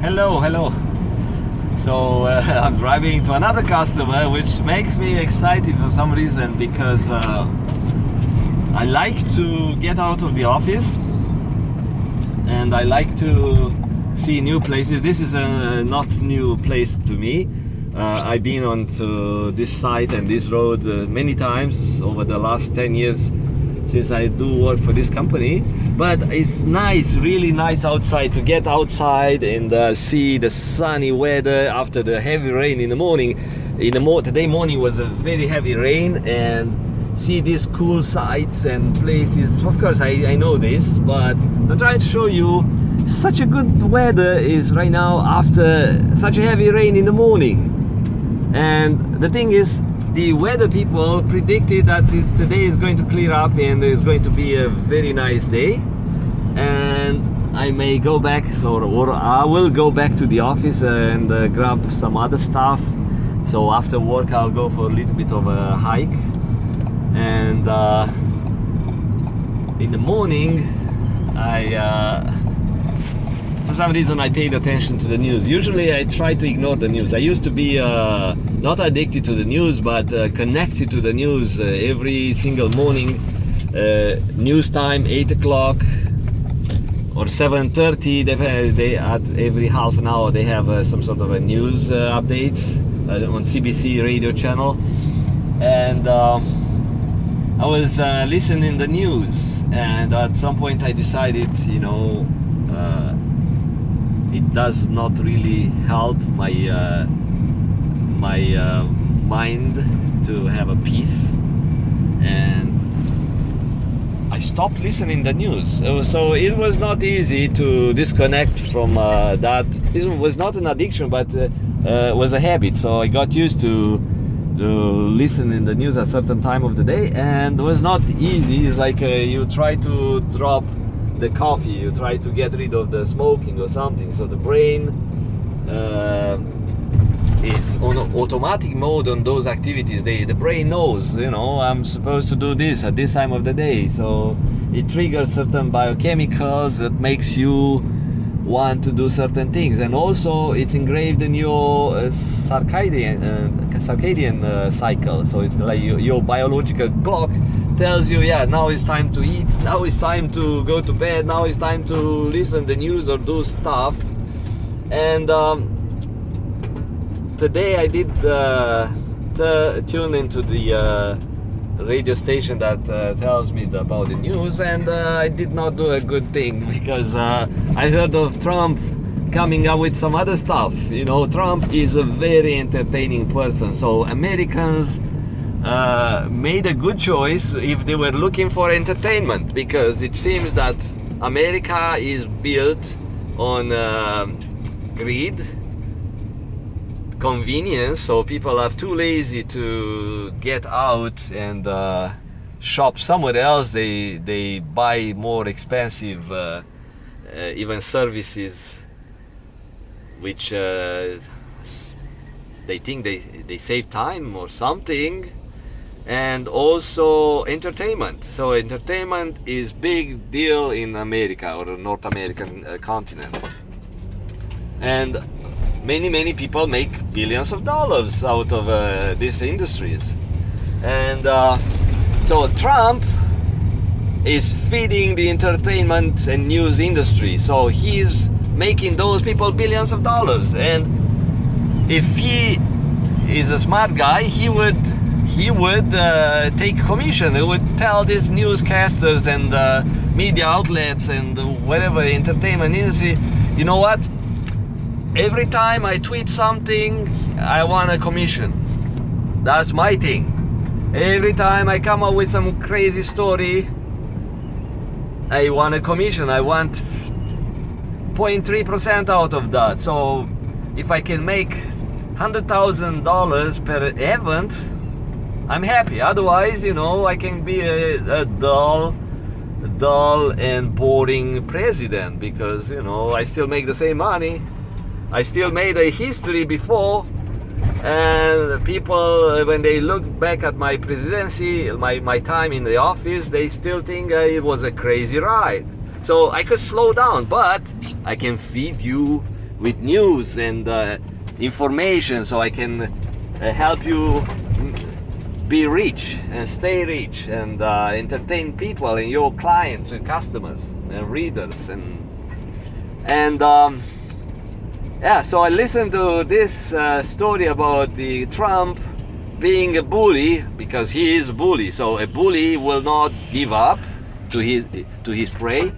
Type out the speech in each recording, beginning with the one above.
Hello. So I'm driving to another customer, which makes me excited for some reason because I like to get out of the office and I like to see new places. This is a not new place to me. I've been on to this site and this road many times over the last 10 years since I do work for this company. But it's nice, really nice outside, to get outside and see the sunny weather after the heavy rain in the morning. Today morning was a very heavy rain, and see these cool sights and places. Of course I know this, but I'm trying to show you such a good weather is right now after such a heavy rain in the morning. And the thing is, the weather people predicted that today is going to clear up and it's going to be a very nice day, and I may go back or I will go back to the office and grab some other stuff. So after work I'll go for a little bit of a hike, and in the morning for some reason I paid attention to the news. Usually I try to ignore the news. I used to be not addicted to the news, but connected to the news every single morning. News time, 8 o'clock or 7:30. They at every half an hour they have some sort of a news updates on CBC radio channel, and I was listening the news, and at some point I decided, it does not really help my mind to have a peace, and I stopped listening the news. So it was not easy to disconnect from that. This was not an addiction, but was a habit. So I got used to listen in the news at a certain time of the day, and it was not easy. It's like you try to drop the coffee, you try to get rid of the smoking or something. So the brain, it's on automatic mode on those activities. The brain knows, I'm supposed to do this at this time of the day. So it triggers certain biochemicals that makes you want to do certain things, and also it's engraved in your circadian cycle. So it's like your biological clock tells you, now it's time to eat, now it's time to go to bed, now it's time to listen the news or do stuff. And today I did tune into the radio station that tells me about the news, and I did not do a good thing, because I heard of Trump coming up with some other stuff. Trump is a very entertaining person, so Americans made a good choice if they were looking for entertainment, because it seems that America is built on greed, convenience. So people are too lazy to get out and shop somewhere else. They buy more expensive even services, which they think they save time or something. And also entertainment. So entertainment is big deal in America, or the North American continent, and many people make billions of dollars out of these industries. And so Trump is feeding the entertainment and news industry, so he's making those people billions of dollars. And if he is a smart guy, he would take commission. He would tell these newscasters and media outlets and whatever entertainment industry, you know what, every time I tweet something, I want a commission. That's my thing. Every time I come up with some crazy story, I want a commission. I want 0.3% out of that. So if I can make $100,000 per event, I'm happy. Otherwise, I can be a dull and boring president, because I still make the same money. I still made a history before, and people, when they look back at my presidency, my time in the office, they still think it was a crazy ride. So I could slow down, but I can feed you with news and information, so I can help you be rich and stay rich and entertain people and your clients and customers and readers and yeah. So I listened to this story about the Trump being a bully, because he is a bully. So a bully will not give up to his prey,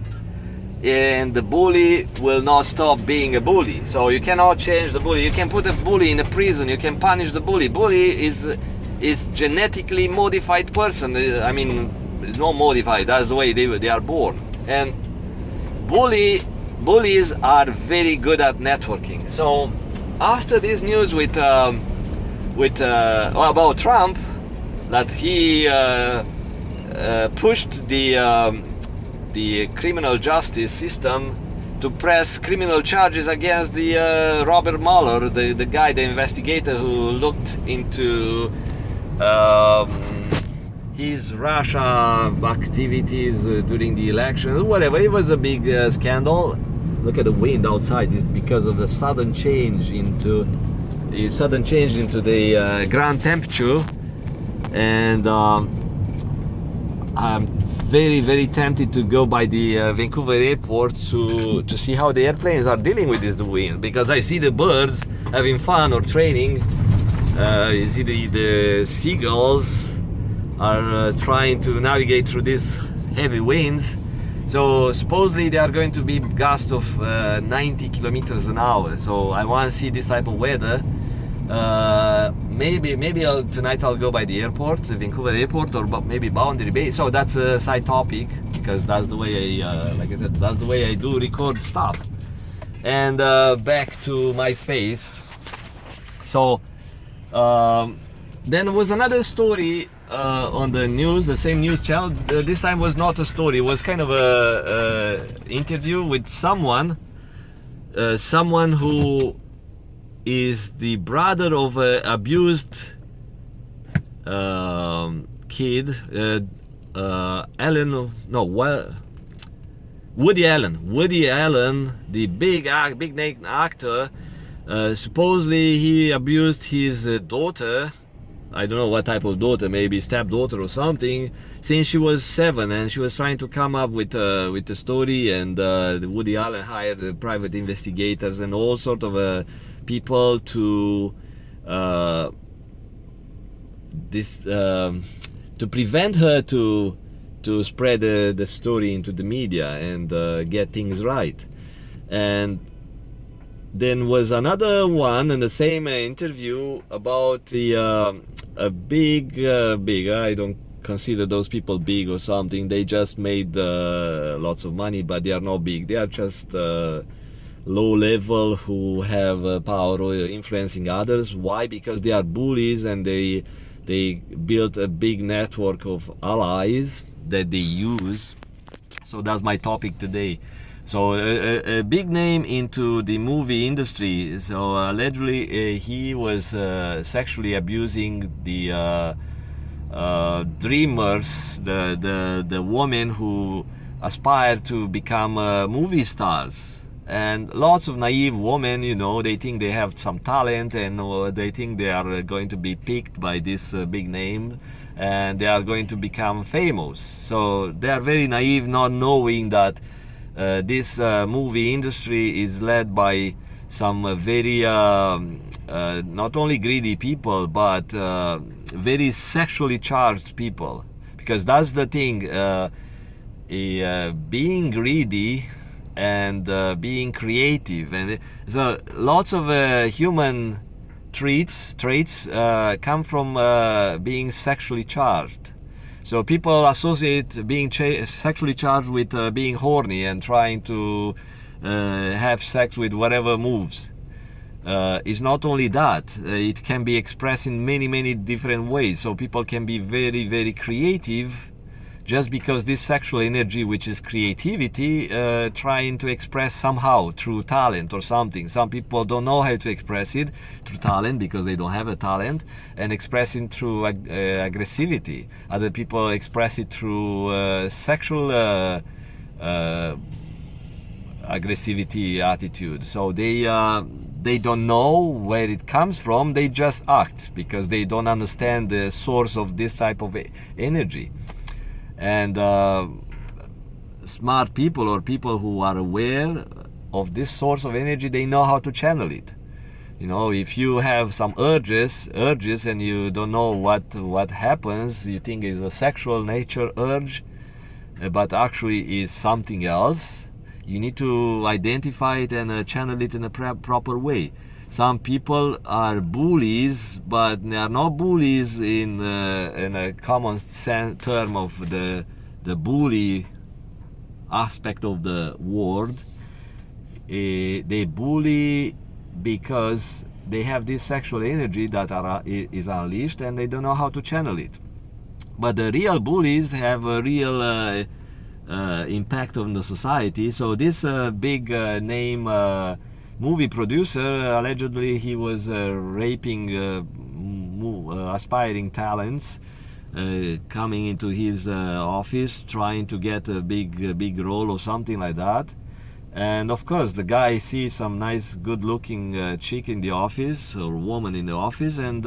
and the bully will not stop being a bully. So you cannot change the bully. You can put a bully in a prison, you can punish the bully. Bully is genetically modified person. I mean, it's not modified, that's the way they are born. And bullies are very good at networking. So after this news about Trump, that he pushed the criminal justice system to press criminal charges against the Robert Mueller, the guy, the investigator who looked into his Russia activities during the election, whatever. It was a big scandal. Look at the wind outside. It's because of the sudden change into the ground temperature, and I'm very, very tempted to go by the Vancouver airport to see how the airplanes are dealing with this wind, because I see the birds having fun or training. You see the seagulls are trying to navigate through these heavy winds. So supposedly they are going to be gusts of 90 kilometers an hour. So I want to see this type of weather. Maybe tonight I'll go by the airport, the Vancouver airport, or maybe Boundary Bay. So that's a side topic, because that's the way like I said, that's the way I do record stuff. And back to my face. So then was another story on the news, the same news channel. This time was not a story, it was kind of a interview with someone who is the brother of an abused kid, Woody Allen, the big name actor. Supposedly he abused his daughter. I don't know what type of daughter, maybe stepdaughter or something, since she was 7, and she was trying to come up with the story. And Woody Allen hired private investigators and all sort of people to prevent her to spread the story into the media and get things right. And then was another one in the same interview about a big, I don't consider those people big or something. They just made lots of money, but they are not big. They are just low level who have power or influencing others. Why? Because they are bullies, and they built a big network of allies that they use. So that's my topic today. So a big name into the movie industry. So allegedly he was sexually abusing the dreamers, the women who aspire to become movie stars. And lots of naive women, they think they have some talent, and they think they are going to be picked by this big name, and they are going to become famous. So they are very naive, not knowing that this movie industry is led by some very not only greedy people, but very sexually charged people. Because that's the thing, being greedy and being creative, and so lots of human traits come from being sexually charged. So people associate being sexually charged with being horny and trying to have sex with whatever moves. It's not only that, it can be expressed in many different ways. So people can be very, very creative just because this sexual energy, which is creativity, trying to express somehow through talent or something. Some people don't know how to express it through talent because they don't have a talent, and express it through aggressivity. Other people express it through sexual aggressivity attitude. So they don't know where it comes from. They just act because they don't understand the source of this type of energy. And smart people, or people who are aware of this source of energy, they know how to channel it. You know, if you have some urges and you don't know what happens, you think is a sexual nature urge, but actually is something else. You need to identify it and channel it in a proper way. Some people are bullies, but they are not bullies in a common term of the bully aspect of the word. They bully because they have this sexual energy that is unleashed, and they don't know how to channel it. But the real bullies have a real impact on the society. So this big name movie producer, allegedly he was raping aspiring talents, coming into his office trying to get a big role or something like that. And of course the guy sees some nice good looking chick in the office, or woman in the office, and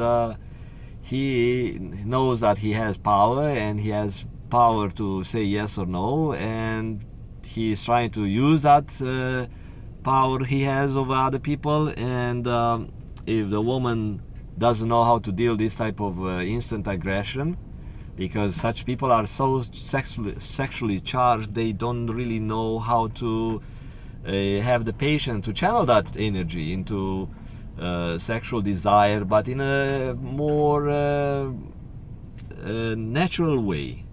he knows that he has power, and he has power to say yes or no, and he is trying to use that power he has over other people. And if the woman doesn't know how to deal this type of instant aggression, because such people are so sexually charged, they don't really know how to have the patience to channel that energy into sexual desire, but in a more natural way.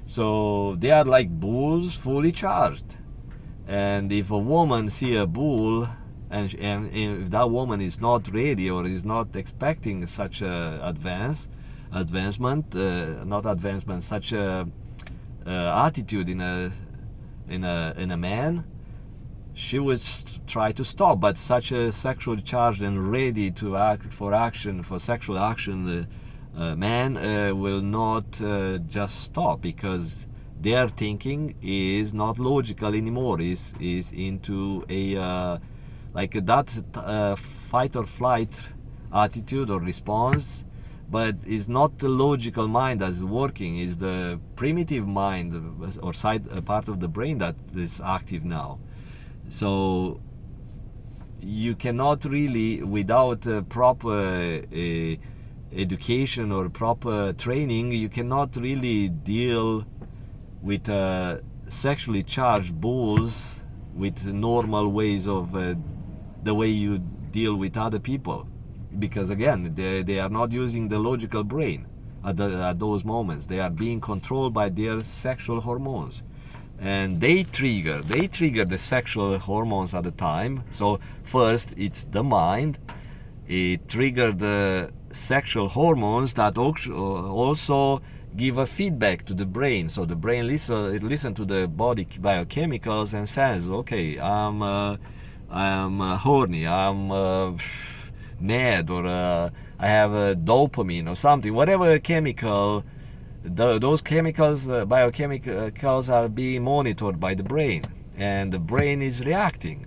So they are like bulls, fully charged. And if a woman see a bull, and if that woman is not ready or is not expecting such a such a attitude in a man, she would try to stop. But such a sexually charged and ready to act for sexual action man will not just stop, because their thinking is not logical anymore. Is into a like that fight or flight attitude or response, but it's not the logical mind that is working. Is the primitive mind or part of the brain that is active now. So you cannot really, without proper education or proper training, you cannot really deal with sexually charged bulls with normal ways of the way you deal with other people, because again they are not using the logical brain at those moments. They are being controlled by their sexual hormones, and they trigger the sexual hormones at the time. So first it's the mind, it triggered the sexual hormones that also give a feedback to the brain. So the brain listen to the body biochemicals and says, okay, I'm horny, I'm mad, or I have a dopamine or something, whatever chemical. Those chemicals, biochemicals, are being monitored by the brain, and the brain is reacting.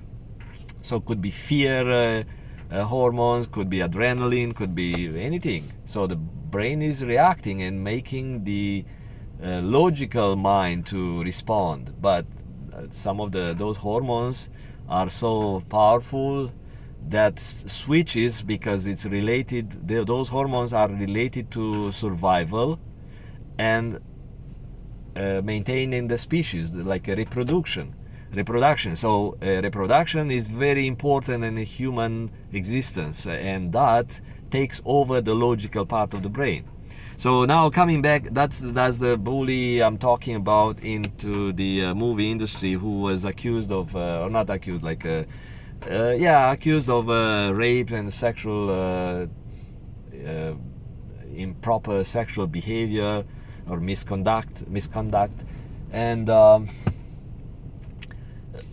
So it could be fear hormones, could be adrenaline, could be anything. So the brain is reacting and making the logical mind to respond. But some of those hormones are so powerful that switches, because it's related. Those hormones are related to survival and maintaining the species, like a reproduction. So reproduction is very important in a human existence, and that takes over the logical part of the brain. So now coming back, that's the bully I'm talking about into the movie industry, who was accused of, or not accused, like accused of rape and sexual improper sexual behavior or misconduct, and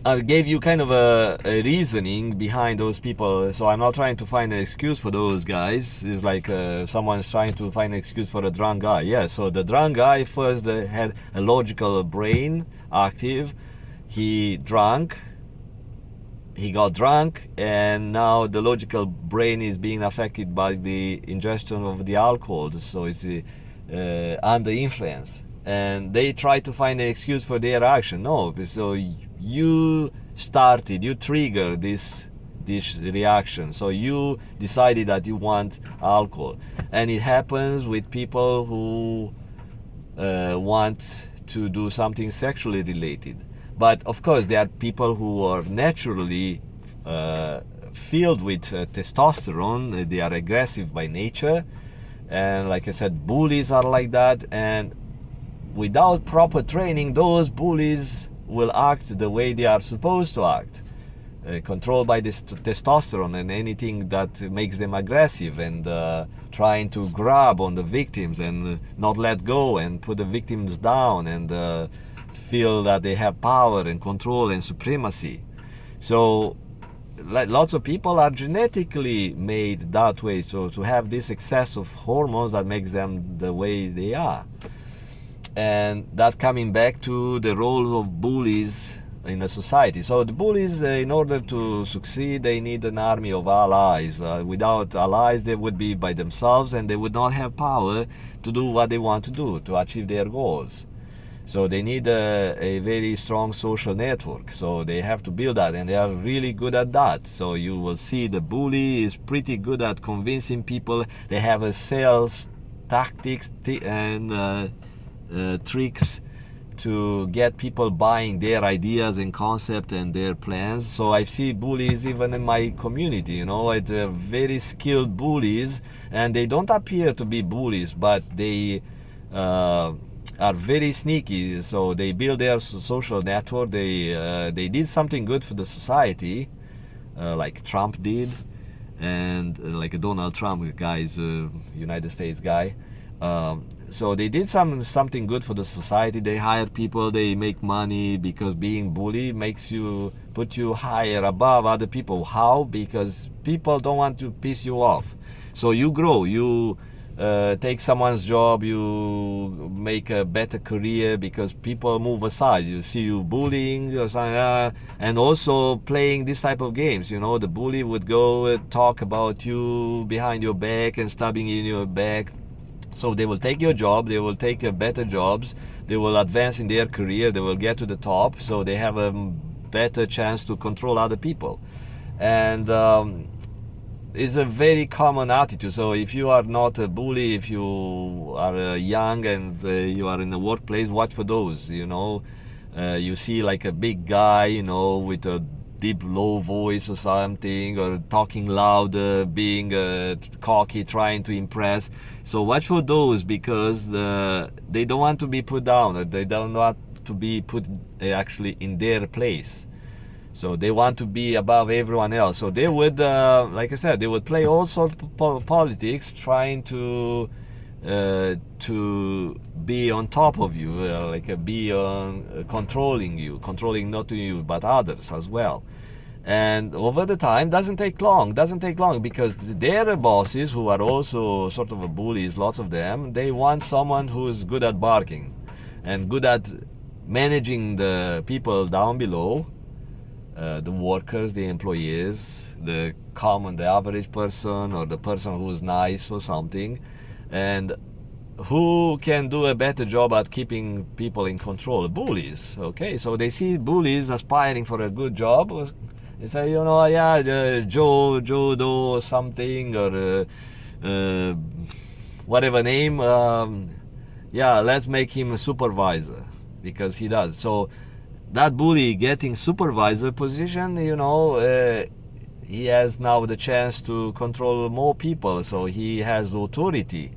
I gave you kind of a reasoning behind those people. So I'm not trying to find an excuse for those guys. It's like someone's trying to find an excuse for a drunk guy. Yeah, so the drunk guy first had a logical brain active. He drank he got drunk, and now the logical brain is being affected by the ingestion of the alcohol, so it's under influence, and they try to find an excuse for their action. No, so you triggered this reaction, so you decided that you want alcohol. And it happens with people who want to do something sexually related. But of course, there are people who are naturally filled with testosterone. They are aggressive by nature, and like I said, bullies are like that. And without proper training, those bullies will act the way they are supposed to act, controlled by this testosterone and anything that makes them aggressive, and trying to grab on the victims and not let go and put the victims down, and feel that they have power and control and supremacy. So lots of people are genetically made that way, so to have this excess of hormones that makes them the way they are. And that coming back to the role of bullies in a society. So the bullies, in order to succeed, they need an army of allies. Without allies, they would be by themselves, and they would not have power to do what they want to do, to achieve their goals. So they need a very strong social network. So they have to build that, and they are really good at that. So you will see the bully is pretty good at convincing people. They have a sales tactics and tricks to get people buying their ideas and concept and their plans. So I see bullies even in my community, it's very skilled bullies, and they don't appear to be bullies, but they are very sneaky. So they build their social network. They did something good for the society, like Trump did, and like Donald Trump guy is a United States guy. So they did something good for the society. They hire people, they make money, because being bully makes you put you higher above other people. How? Because people don't want to piss you off. So you grow, you take someone's job, you make a better career, because people move aside. You see you bullying or something, and also playing this type of games. The bully would go talk about you behind your back and stabbing in your back. So they will take your job, they will take better jobs, they will advance in their career, they will get to the top, so they have a better chance to control other people. And it's a very common attitude. So if you are not a bully, if you are young and you are in the workplace, watch for those. You see like a big guy, with a deep low voice or something, or talking louder, being cocky, trying to impress. So watch for those, because they don't want to be put down. They don't want to be put actually in their place. So they want to be above everyone else. So they would, like I said, they would play all sorts of politics, trying to be on top of you, be on controlling you, controlling not to you but others as well. And over the time, doesn't take long, because their bosses, who are also sort of bullies, lots of them, they want someone who's good at barking and good at managing the people down below, the workers, the employees, the average person, or the person who's nice or something, and who can do a better job at keeping people in control? Bullies. Okay, so they see bullies aspiring for a good job. They say, Joe Doe or something, or whatever name. Let's make him a supervisor, because he does. So that bully getting supervisor position, he has now the chance to control more people. So he has authority,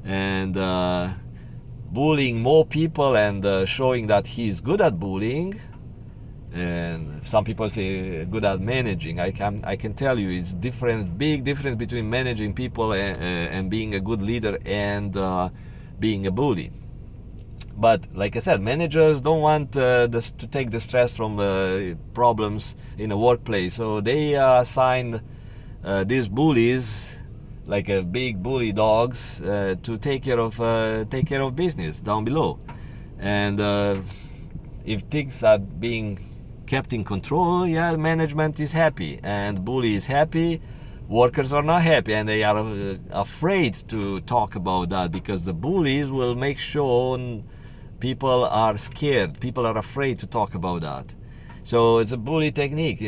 and bullying more people, and showing that he's good at bullying. And some people say good at managing. I can tell you, it's big difference between managing people and being a good leader and being a bully. But like I said, managers don't want to take the stress from problems in the workplace, so they assign these bullies, like big bully dogs, to take care of business down below. And if things are being kept in control, yeah, management is happy and bully is happy. Workers are not happy, and they are afraid to talk about that because the bullies will make sure people are scared. People are afraid to talk about that. So it's a bully technique,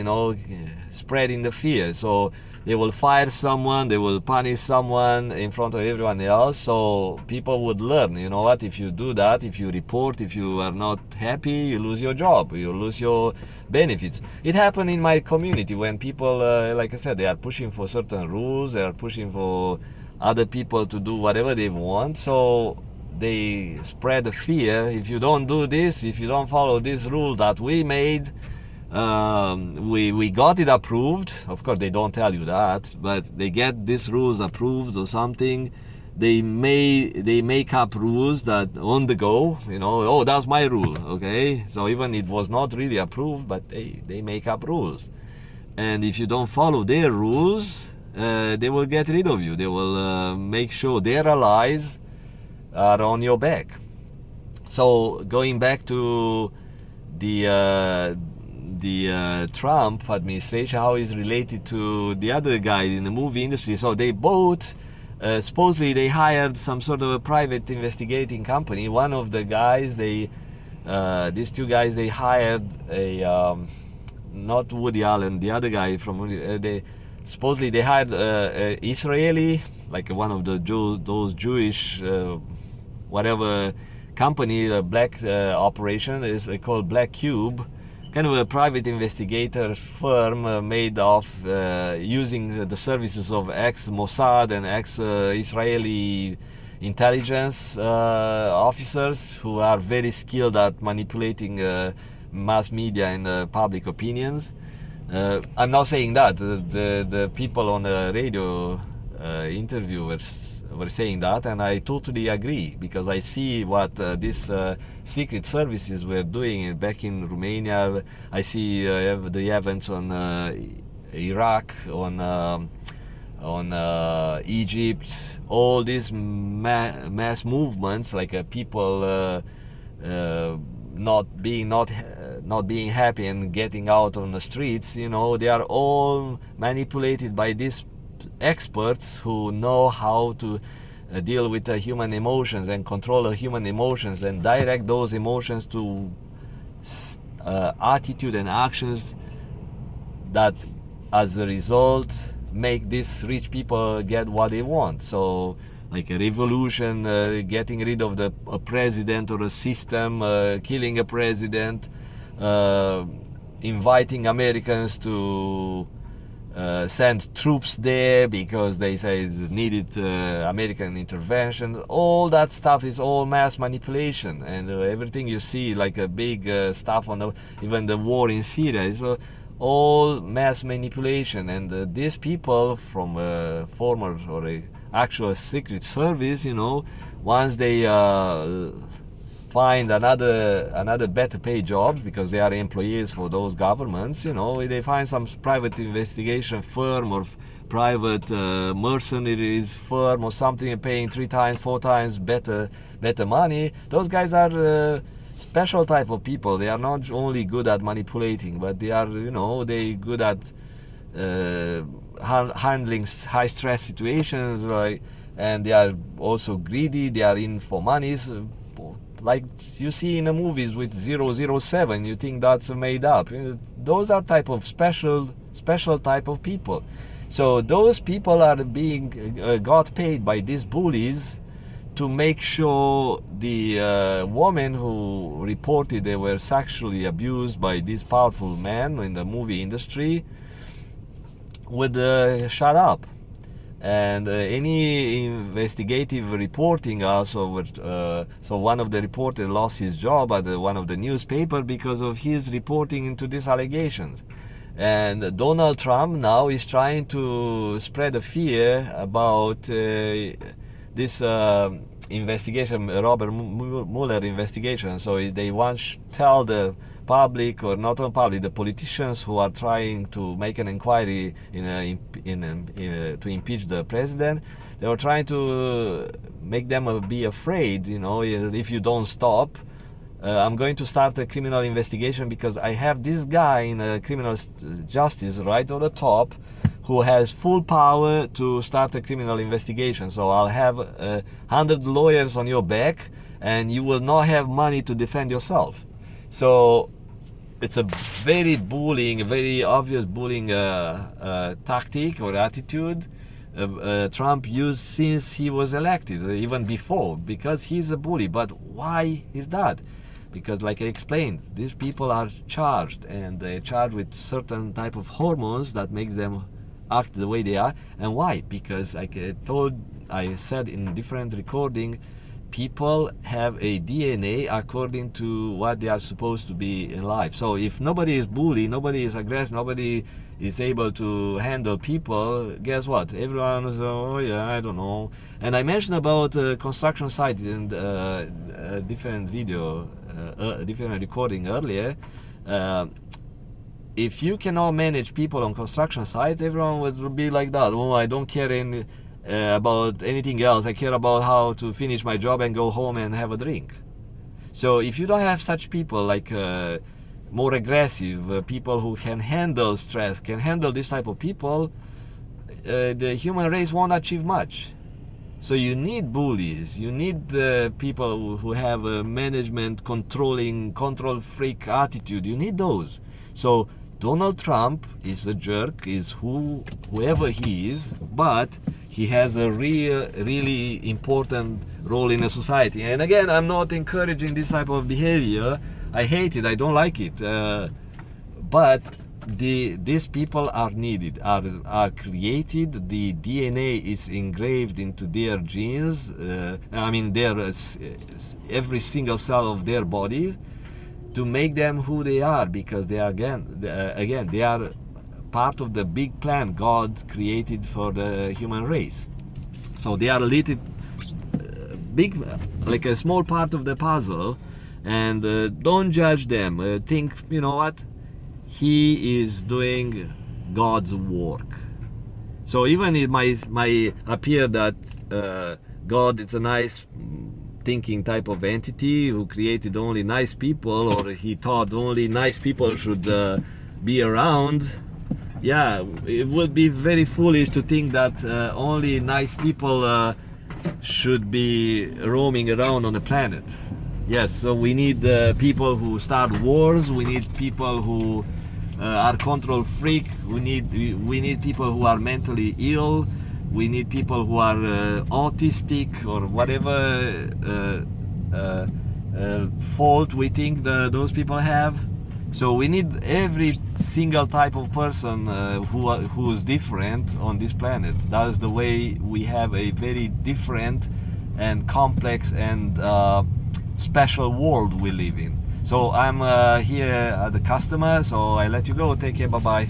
spreading the fear. So they will fire someone, they will punish someone in front of everyone else. So people would learn, what, if you do that, if you report, if you are not happy, you lose your job, you lose your benefits. It happened in my community when people, like I said, they are pushing for certain rules, they are pushing for other people to do whatever they want. So they spread the fear. If you don't do this, if you don't follow this rule that we made, we got it approved. Of course they don't tell you that, but they get these rules approved or something. They make up rules that on the go, oh, that's my rule, okay? So even it was not really approved, but they make up rules. And if you don't follow their rules, they will get rid of you. They will make sure their allies are on your back. So going back to the Trump administration, how is related to the other guy in the movie industry. So they both supposedly they hired some sort of a private investigating company. One of the guys, these two guys, they hired a not Woody Allen, the other guy from they supposedly they hired Israeli, like one of those Jewish whatever company, the black operation is called Black Cube, kind of a private investigator firm made of using the services of ex-Mossad and ex-Israeli intelligence officers who are very skilled at manipulating mass media and public opinions. I'm not saying that. The people on the radio interview were saying that, and I totally agree, because I see what these secret services were doing back in Romania. I see the events on Iraq, on Egypt, all these mass movements, like people not being happy and getting out on the streets. They are all manipulated by these experts who know how to deal with human emotions and control human emotions and direct those emotions to attitude and actions that as a result make these rich people get what they want. So like a revolution, getting rid of a president or a system, killing a president, inviting Americans to send troops there because they say it needed American intervention. All that stuff is all mass manipulation, and everything you see, like a big stuff on even the war in Syria, is all mass manipulation. And these people from former or actual secret service, once they find another better paid jobs, because they are employees for those governments, they find some private investigation firm or private mercenaries firm or something, paying 3 times 4 times better money. Those guys are special type of people. They are not only good at manipulating, but they are they good at handling high stress situations, and they are also greedy. They are in for money, like you see in the movies with 007. You think that's made up. Those are type of special type of people. So those people are being got paid by these bullies to make sure the women who reported they were sexually abused by these powerful men in the movie industry would shut up. And any investigative reporting also so one of the reporters lost his job at one of the newspaper because of his reporting into these allegations. And Donald Trump now is trying to spread a fear about this investigation, Robert Mueller investigation. So they want to tell the public, or not on public, the politicians who are trying to make an inquiry to impeach the president. They were trying to make them be afraid. If you don't stop, I'm going to start a criminal investigation because I have this guy in criminal justice right on the top who has full power to start a criminal investigation. So I'll have 100 lawyers on your back and you will not have money to defend yourself. So it's a very bullying, very obvious bullying tactic or attitude Trump used since he was elected, even before, because he's a bully. But why is that? Because, like I explained, these people are charged, and they're charged with certain type of hormones that makes them act the way they are. And why? Because, like I said in different recording, people have a DNA according to what they are supposed to be in life. So if nobody is bullied, nobody is aggressive, nobody is able to handle people, guess what? Everyone is, oh yeah, I don't know. And I mentioned about construction site in a different video, different recording earlier. If you cannot manage people on construction site, everyone would be like that. Oh, I don't care about anything else. I care about how to finish my job and go home and have a drink. So if you don't have such people, like more aggressive people who can handle stress, can handle this type of people, the human race won't achieve much. So you need bullies, you need people who have a management control freak attitude. You need those. So Donald Trump is a jerk, is whoever he is, but he has a really important role in a society. And again, I'm not encouraging this type of behavior. I hate it. I don't like it. But these people are needed, are created. The DNA is engraved into their genes. I mean, every single cell of their body, to make them who they are, because they are again they are part of the big plan God created for the human race. So they are a little big, like a small part of the puzzle. And don't judge them. Think, you know what? He is doing God's work. So even it might appear that God is a nice thinking type of entity who created only nice people, or he thought only nice people should be around. Yeah, it would be very foolish to think that only nice people should be roaming around on the planet. Yes, so we need people who start wars. We need people who are control freak. We need people who are mentally ill. We need people who are autistic or whatever fault we think those people have. So we need every single type of person who's different on this planet. That's the way we have a very different and complex and special world we live in. So I'm here at the customer, so I let you go. Take care. Bye bye.